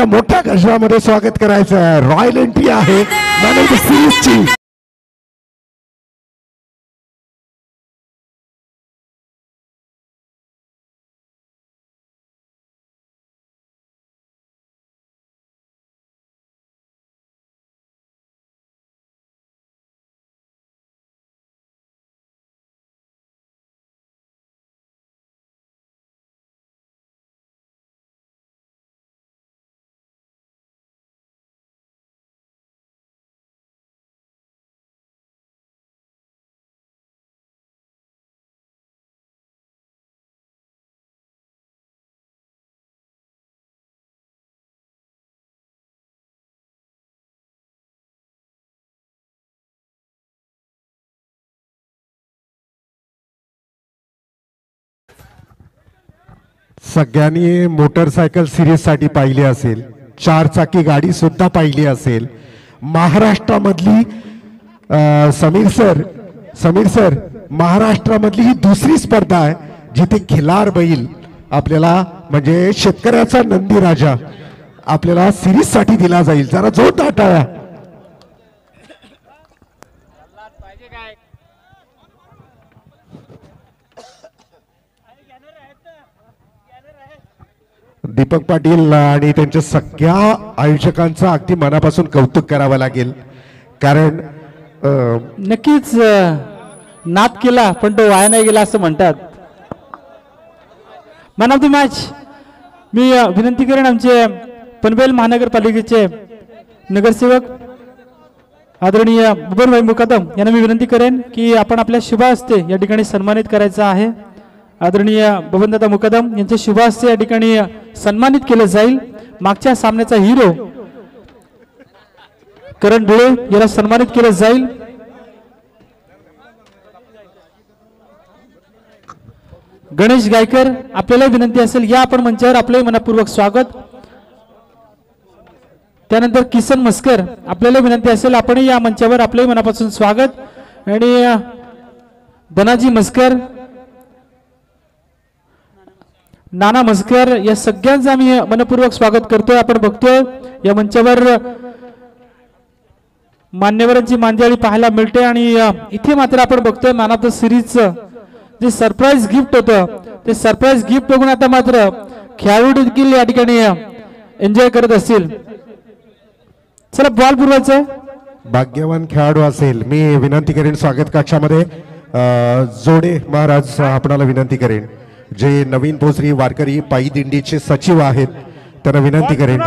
एकदा मोठ्या गजरामध्ये स्वागत करायचं. रॉयल एंट्री आहे मॅन ऑफ द सिरीजची. सगळ्यांनी मोटरसायकल सिरीज साठी पाहिली असेल, 4 चाकी गाडी सुद्धा पाहिली असेल. महाराष्ट्रामधली समीर सर महाराष्ट्रामधली ही दुसरी स्पर्धा आहे जिथे खिलार बैल आपल्याला म्हणजे शेतकऱ्याचा नंदी राजा आपल्याला सिरीज साठी दिला जाईल. जरा जोरदार टाळ्या. दीपक पाटील आणि त्यांच्या सगळ्या आयोजकांचं अगदी मनापासून कौतुक करावं लागेल, कारण नक्कीच नाद केला पण तो वाया नाही गेला असं म्हणतात. मॅन ऑफ द मॅच मी विनंती करेन आमचे पनवेल महानगरपालिकेचे नगरसेवक आदरणीय बबनभाई मुकादम यांना मी विनंती करेन की आपण आपल्या शुभ हस्ते या ठिकाणी सन्मानित करायचं आहे. आदरणीय बबनदादा मुकादम यांच्या शुभ हस्ते या ठिकाणी सन्मानित केलं जाईल. मागच्या सामन्याचा हिरो करण डोळे याला सन्मानित केलं जाईल. गणेश गायकर आपल्याला विनंती असेल या आपण मंचावर आपले मनपूर्वक स्वागत. त्यानंतर किसन मस्कर आपल्याला विनंती असेल आपण या मंचावर आपले मनापासून स्वागत. आणि धनाजी मस्कर, नाना मस्कर या सगळ्यांचं आम्ही मनपूर्वक स्वागत करतोय. आपण बघतोय या मंचावर मान्यवरांची मांदियाळी पाहायला मिळते आणि इथे मात्र आपण बघतोय मॅन ऑफ द सिरीजचं जे सरप्राईज गिफ्ट होतं ते सरप्राईज गिफ्ट बघून आता मात्र खेळाडू देखील या ठिकाणी एन्जॉय करत असतील. चला बॉल पुरवायचं. भाग्यवान खेळाडू असेल मी विनंती करेन स्वागत कक्षामध्ये जोडे महाराज आपणाला विनंती करेन, जे नवीन भोसरी वारकरी पायी दिंडीचे सचिव आहेत त्यांना विनंती करेन.